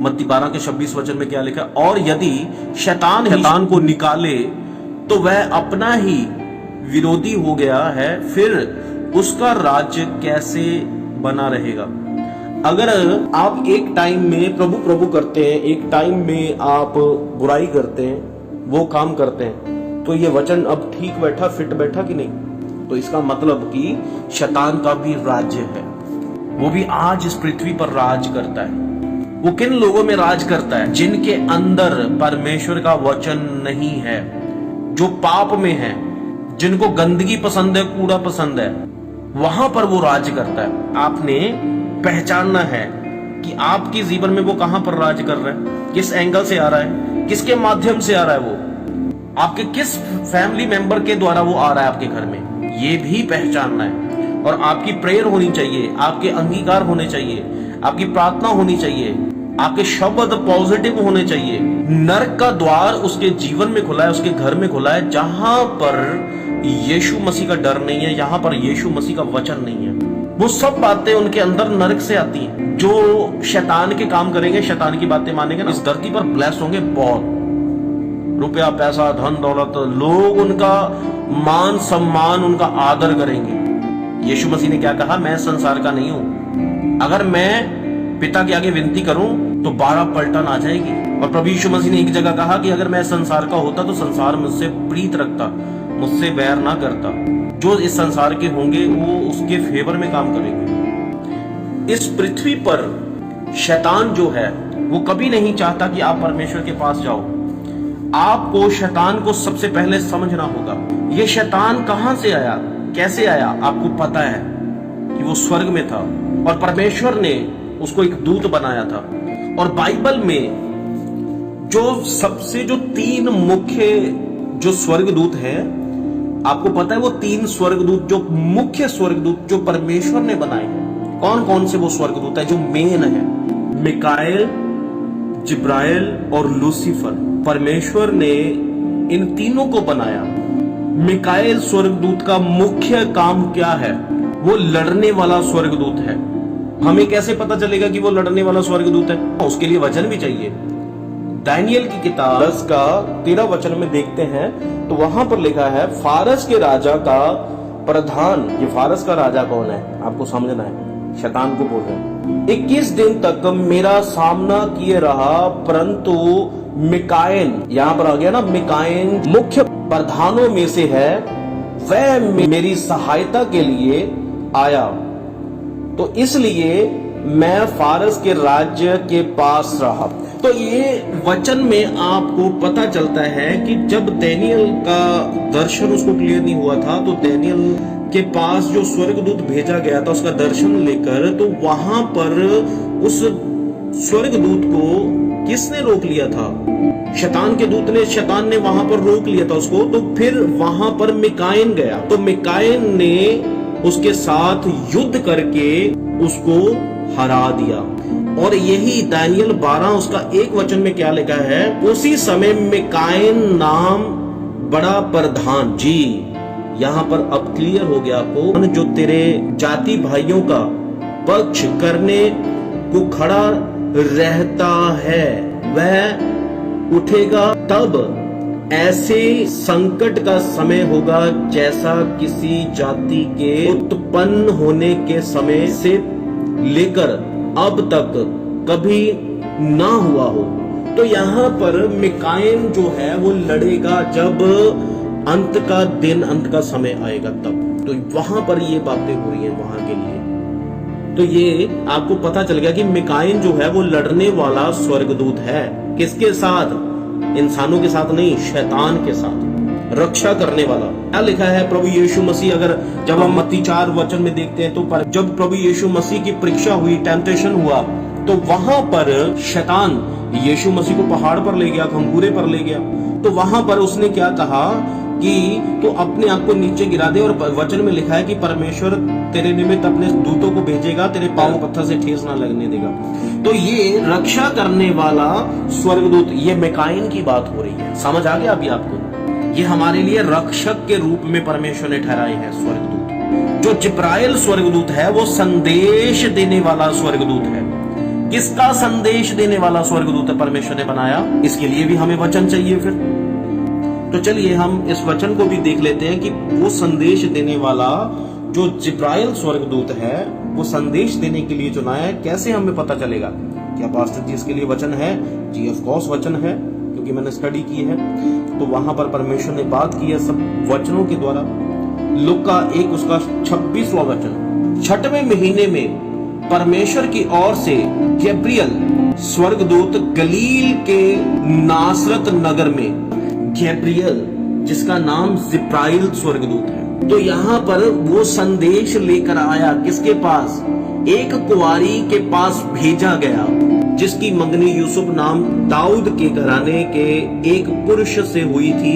मत्ती 12 के 26 वचन में क्या लिखा है, और यदि शैतान को निकाले तो वह अपना ही विरोधी हो गया है, फिर उसका राज्य कैसे बना रहेगा। अगर आप एक टाइम में प्रभु प्रभु करते हैं, एक टाइम में आप बुराई करते हैं, वो काम करते हैं, तो ये वचन अब ठीक बैठा, फिट बैठा कि नहीं? तो इसका मतलब कि शैतान का भी राज्य है, वो भी आज इस पृथ्वी पर राज करता है। वो किन लोगों में राज करता है? जिनके अंदर परमेश्वर का वचन नहीं है, जो पाप में है, जिनको गंदगी पसंद है, कूड़ा पसंद है, वहां पर वो राज करता है। आपने पहचानना है कि आपके जीवन में वो कहां पर राज कर रहा है, किस एंगल से आ रहा है, किसके माध्यम से आ रहा है, वो आपके किस फैमिली मेंबर के द्वारा वो आ रहा है आपके घर में, ये भी पहचानना है। और आपकी प्रेयर होनी चाहिए, आपके अंगीकार होने चाहिए, आपकी प्रार्थना होनी चाहिए, आपके शब्द पॉजिटिव होने चाहिए। नरक का द्वार उसके जीवन में खुला है, उसके घर में खुला है, जहां पर यीशु मसीह का डर नहीं है, जहां पर यीशु मसीह का वचन नहीं है। वो सब बातें उनके अंदर नरक से आती हैं। जो शैतान के काम करेंगे, शैतान की बातें मानेंगे ना, इस धरती पर ब्लेस होंगे बहुत। रुपया, पैसा, धन दौलत, लोग उनका मान सम्मान, उनका आदर करेंगे। यीशु मसीह ने क्या कहा? मैं संसार का नहीं हूं। अगर मैं पिता के आगे विनती करूं तो 12 पलटन आ जाएगी। और प्रभु यीशु मसीह ने एक जगह कहा कि अगर मैं संसार का होता तो संसार मुझसे प्रीत रखता, मुझसे बैर ना करता। जो इस संसार के होंगे वो उसके फेवर में काम करेंगे। इस पृथ्वी पर शैतान जो है वो कभी नहीं चाहता कि आप परमेश्वर के पास जाओ। आपको शैतान को सबसे पहले समझना होगा। ये शैतान कहां से आया, कैसे आया? आपको पता है कि वो स्वर्ग में था और परमेश्वर ने उसको एक दूत बनाया था। और बाइबल में जो 3 मुख्य जो स्वर्गदूत हैं, आपको पता है वो 3 स्वर्गदूत, जो मुख्य स्वर्गदूत जो परमेश्वर ने बनाए हैं, कौन कौन से वो स्वर्गदूत है जो मेन है? मिकाएल, जिब्राइल और लूसीफर। परमेश्वर ने इन तीनों को बनाया। मिकाएल स्वर्गदूत का मुख्य काम क्या है? वो लड़ने वाला स्वर्गदूत है। हमें कैसे पता चलेगा कि वो लड़ने वाला स्वर्गदूत है? उसके लिए वचन भी चाहिए। दानियल की किताब 10 का 13 वचन में देखते हैं तो वहां पर लिखा है, फारस के राजा का प्रधान। ये फारस का राजा कौन है? आपको समझना है, शैतान को बोल रहे हैं। 21 दिन तक मेरा सामना किए रहा, परंतु मिकाएल, यहां पर आ गया ना, मिकाएल मुख्य प्रधानों में से है, वह मेरी सहायता के लिए आया। तो इसलिए मैं फारस के राज्य के पास रहा। तो ये वचन में आपको पता चलता है कि जब दानियल का दर्शन उसको क्लियर नहीं हुआ था, तो दानियल के पास जो स्वर्गदूत भेजा गया था उसका दर्शन लेकर, तो वहां पर उस स्वर्गदूत को किसने रोक लिया था? शैतान के दूत ने, शैतान ने वहां पर रोक लिया था उसको। तो फिर वहां पर मिकाएल गया, तो मिकाएल ने उसके साथ युद्ध करके उसको हरा दिया। और यही दानियल 12 उसका 1 वचन में क्या लिखा है? उसी समय मिकाएल नाम बड़ा प्रधान, जी यहां पर अब क्लियर हो गया आपको, जो तेरे जाति भाइयों का पक्ष करने को खड़ा रहता है, वह उठेगा। तब ऐसे संकट का समय होगा जैसा किसी जाति के उत्पन्न होने के समय से लेकर अब तक कभी ना हुआ हो। तो यहाँ पर मिकाएल जो है वो लड़ेगा जब अंत का दिन, अंत का समय आएगा तब। तो वहां पर ये बातें हो रही हैं वहां के लिए। तो ये आपको पता चल गया कि मिकाएल जो है वो लड़ने वाला स्वर्गदूत है। किसके साथ? इंसानों के साथ नहीं, शैतान के साथ, रक्षा करने वाला। क्या लिखा है? प्रभु यीशु मसीह, अगर जब हम मत्ती 4 वचन में देखते हैं, तो जब प्रभु यीशु मसीह की परीक्षा हुई, टेम्पटेशन हुआ, तो वहां पर शैतान यीशु मसीह को पहाड़ पर ले गया, खंगूरे पर ले गया। तो वहां पर उसने क्या कहा कि तो अपने आप को नीचे गिरा दे। और वचन में लिखा है कि परमेश्वर तेरे निमित्त अपने दूतों को भेजेगा, तेरे पांव पत्थर से ठेस ना लगने देगा। तो ये रक्षा करने वाला स्वर्गदूत, ये मिकाएल की बात हो रही है। समझ आ गया अभी आपको? ये हमारे लिए रक्षक के रूप में परमेश्वर ने ठहराए हैं स्वर्गदूत। जो जिब्राइल स्वर्गदूत है वो संदेश देने वाला स्वर्गदूत है। किसका संदेश देने वाला स्वर्गदूत परमेश्वर ने बनाया? इसके लिए भी हमें वचन चाहिए फिर। तो चलिए हम इस वचन को भी देख लेते हैं कि वो संदेश देने वाला जो जिब्राइल स्वर्गदूत है, वो संदेश देने के लिए चुना है। कैसे हमें पता चलेगा? क्या पास्टर जी इसके लिए वचन है? जी ऑफ कोर्स वचन है, क्योंकि मैंने स्टडी की है। तो वहां पर परमेश्वर ने बात की है सब वचनों के द्वारा। लूका 1 उसका 26वां वचन, 6वें महीने में परमेश्वर की ओर से गैब्रियल स्वर्गदूत गलील के नासरत नगर में, गैब्रियल जिसका नाम जिब्राइल स्वर्गदूत है, तो यहाँ पर वो संदेश लेकर आया। किसके पास? एक कुंवारी के पास भेजा गया जिसकी मंगनी यूसुफ नाम दाऊद के घराने के एक पुरुष से हुई थी।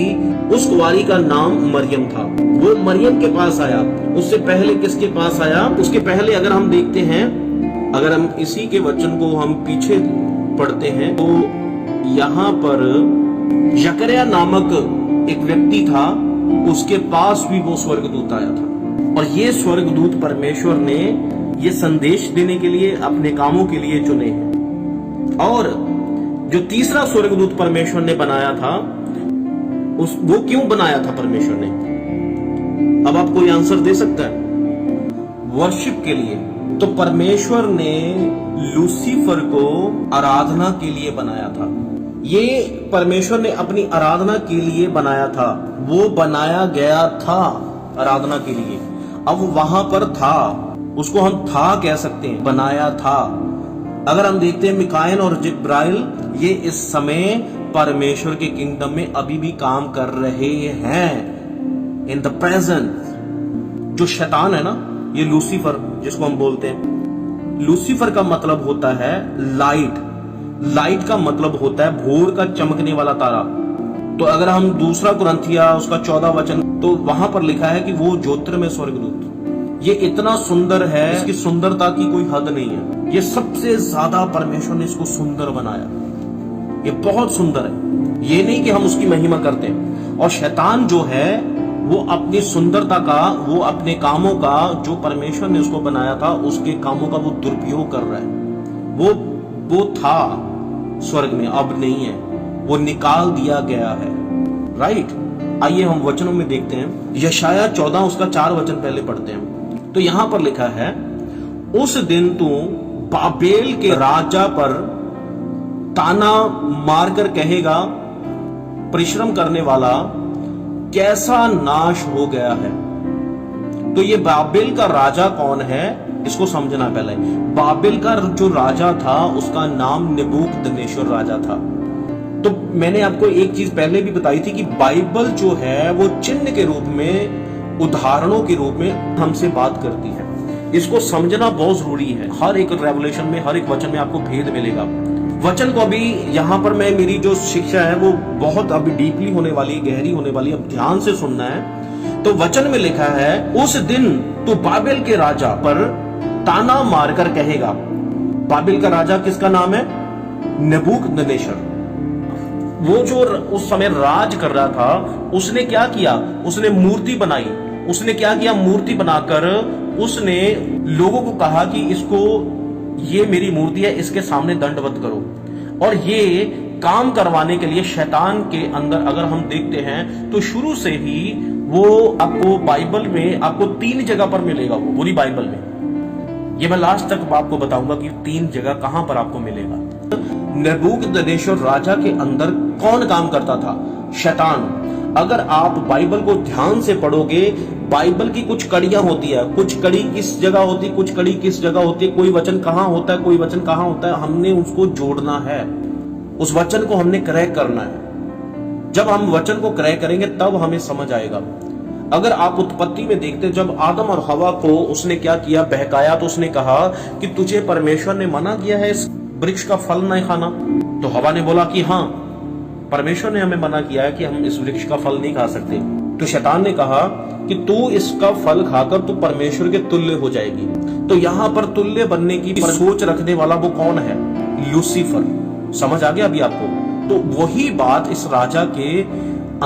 उस कुंवारी का नाम मरियम था। वो मरियम के पास आया। उससे पहले किसके पास आया? उसके पहले अगर हम देखते हैं, अगर हम इसी के वचन को हम पीछे पढ़ते हैं, तो यहाँ पर जकरिया नामक एक व्यक्ति था, उसके पास भी वो स्वर्गदूत आया था। और ये स्वर्गदूत परमेश्वर ने ये संदेश देने के लिए, अपने कामों के लिए चुने हैं। और जो तीसरा स्वर्गदूत परमेश्वर ने बनाया था, वो क्यों बनाया था परमेश्वर ने? अब आप कोई आंसर दे सकता है? वर्शिप के लिए। तो परमेश्वर ने लूसीफर को आराधना के लिए बनाया था। ये परमेश्वर ने अपनी आराधना के लिए बनाया था। वो बनाया गया था आराधना के लिए। अब वहां पर था, उसको हम था कह सकते हैं, बनाया था। अगर हम देखते हैं मिकाएल और जिब्राइल, ये इस समय परमेश्वर के किंगडम में अभी भी काम कर रहे हैं इन द प्रेजेंट। जो शैतान है ना, ये लूसीफर जिसको हम बोलते हैं, लूसीफर का मतलब होता है लाइट। लाइट का मतलब होता है भोर का चमकने वाला तारा। तो अगर हम दूसरा कुरिन्थिया उसका 14 वचन, तो वहां पर लिखा है कि वो ज्योतिर्मय स्वर्गदूत, ये इतना सुंदर है, इसकी सुंदरता की कोई हद नहीं है। ये सबसे ज्यादा परमेश्वर ने इसको सुंदर बनाया। ये बहुत सुंदर है। ये नहीं कि हम उसकी महिमा करते हैं। और शैतान जो है, वो अपनी सुंदरता का, वो अपने कामों का, जो परमेश्वर ने उसको बनाया था, उसके कामों का वो दुरुपयोग कर रहा है। वो था स्वर्ग में, अब नहीं है, वो निकाल दिया गया है। राइट। आइए हम वचनों में देखते हैं। यशाया 14 उसका 4 वचन पहले पढ़ते हैं। तो यहां पर लिखा है, उस दिन तू बाबेल के राजा पर ताना मारकर कहेगा, परिश्रम करने वाला कैसा नाश हो गया है। तो ये बाबेल का राजा कौन है, इसको समझना पहले। बाबेल का जो राजा था, उसका नाम नेबूकदनेस्सर राजा था। तो मैंने आपको एक चीज पहले भी बताई थी कि बाइबल जो है वो चिन्ह के रूप में, उदाहरणों के रूप में हमसे बात करती है। इसको समझना बहुत जरूरी है। हर एक रेवलेशन में, हर एक वचन में आपको भेद मिलेगा। वचन को अभी यहाँ पर मैं, मेरी जो शिक्षा है वो बहुत अभी डीपली होने वाली, गहरी होने वाली, अब ध्यान से सुनना है। तो वचन में लिखा है, उस दिन तो बाबेल के राजा पर ताना मारकर कहेगा। बाबेल का राजा किसका नाम है? नेबूकदनेस्सर। वो जो उस समय राज कर रहा था, उसने क्या किया? उसने मूर्ति बनाई। उसने क्या किया? मूर्ति बनाकर उसने लोगों को कहा कि इसको, ये मेरी मूर्ति है, इसके सामने दंडवत करो। और ये काम करवाने के लिए शैतान के अंदर अगर हम देखते हैं, तो शुरू से ही वो आपको बाइबल में आपको 3 जगह पर मिलेगा। वो पूरी बाइबल में, ये मैं लास्ट तक आपको बताऊंगा कि 3 जगह कहां पर आपको मिलेगा। नेबूकदनेस्सर राजा के अंदर कौन काम करता था? शैतान। अगर आप बाइबल को ध्यान से पढ़ोगे, बाइबल की कुछ कड़ियां होती है, कुछ कड़ी किस जगह होती है, कुछ कड़ी किस जगह होती है, कोई वचन कहां होता है, कोई वचन कहां होता है, हमने उसको जोड़ना है। उस वचन को हमने क्रय करना है। जब हम वचन को क्रय करेंगे तब हमें समझ आएगा। अगर आप उत्पत्ति में देखते, जब आदम और हवा को उसने क्या किया? बहकाया। तो उसने कहा कि तुझे परमेश्वर ने मना किया है इस वृक्ष का फल नहीं खाना। तो हवा ने बोला कि हाँ, परमेश्वर ने हमें मना किया है कि हम इस वृक्ष का फल नहीं खा सकते। तो शैतान ने कहा कि तू इसका फल खाकर तू परमेश्वर के तुल्य हो जाएगी। तो यहाँ पर तुल्य बनने की सोच रखने वाला वो कौन है? लूसीफर। समझ आ गया अभी आपको? तो वही बात इस राजा के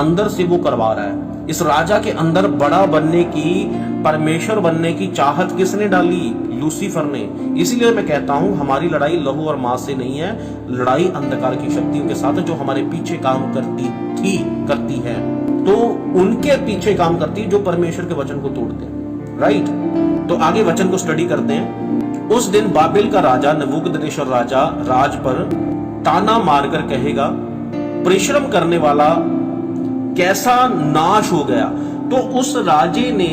अंदर से वो करवा रहा है। इस राजा के अंदर बड़ा बनने की, परमेश्वर बनने की चाहत किसने डाली? लूसीफर ने। इसीलिए मैं कहता हूं हमारी लड़ाई लहू और मांस से नहीं है, लड़ाई अंधकार की शक्तियों के साथ जो हमारे पीछे काम करती है। तो उनके पीछे काम करती है जो परमेश्वर के वचन को तोड़ते हैं। राइट, तो आगे वचन को स्टडी करते हैं। उस दिन बाबिल का राजा नबूकदनेस्सर राजा राज पर ताना मारकर कहेगा, परिश्रम करने वाला कैसा नाश हो गया। तो उस राजे ने,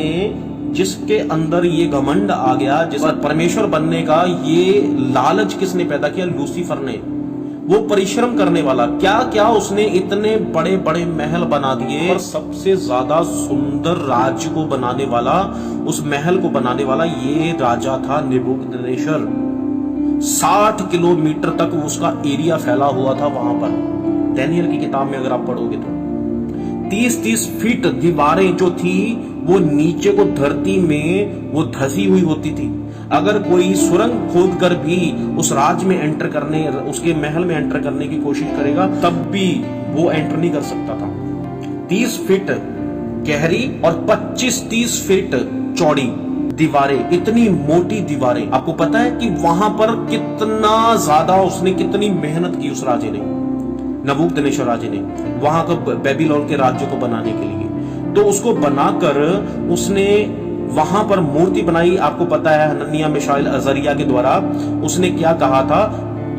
जिसके अंदर ये घमंड आ गया, जिस पर परमेश्वर बनने का ये लालच किसने पैदा किया? लूसीफर ने। वो परिश्रम करने वाला, क्या क्या उसने इतने बड़े बड़े महल बना दिए, और सबसे ज्यादा सुंदर राज्य को बनाने वाला, उस महल को बनाने वाला ये राजा था नबूकदनेस्सर। 60 किलोमीटर तक उसका एरिया फैला हुआ था वहां पर। दानियेल की किताब में अगर आप पढ़ोगे तो 30-30 फीट दीवारें जो थी वो नीचे को धरती में वो धसी हुई होती थी। अगर कोई सुरंग खोद कर भी उस राज्य में एंटर करने, उसके महल में एंटर करने की कोशिश करेगा, तब भी वो एंटर नहीं कर सकता था। 30 फीट गहरी और 25-30 फीट चौड़ी दीवारें, इतनी मोटी दीवारें। आपको पता है कि वहां पर कितना ज्यादा उसने, कितनी मेहनत की उस राजे ने, नबूकदनेस्सर राजे ने, वहां को बेबीलोन के राज्य को बनाने के लिए। तो उसको बनाकर उसने वहां पर मूर्ति बनाई। आपको पता है हनन्याह, मिशाएल, अजरिया के द्वारा उसने क्या कहा था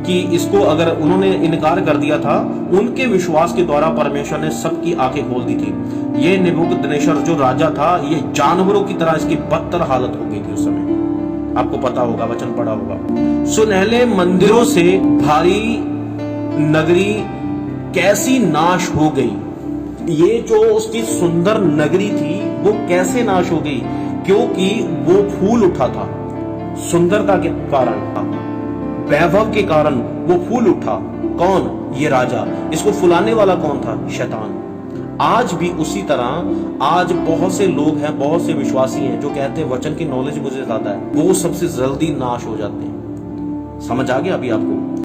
कि इसको, अगर उन्होंने इनकार कर दिया था, उनके विश्वास के द्वारा परमेश्वर ने सबकी आंखें खोल दी थी। ये नबूकदनेस्सर जो राजा था, ये जानवरों की तरह इसकी बदतर हालत हो गई थी उस समय। आपको पता होगा, वचन पढ़ा होगा। सुनहले मंदिरों से भारी नगरी कैसी नाश हो गई। ये जो उसकी सुंदर नगरी थी वो कैसे नाश हो गई? क्योंकि वो फूल उठा था, सुंदरता के कारण, वैभव के कारण वो फूल उठा। कौन? ये राजा। इसको फुलाने वाला कौन था? शैतान। आज भी उसी तरह आज बहुत से लोग हैं, बहुत से विश्वासी हैं जो कहते हैं वचन की नॉलेज मुझे ज्यादा है, वो सबसे जल्दी नाश हो जाते हैं। समझ आ गया अभी आपको?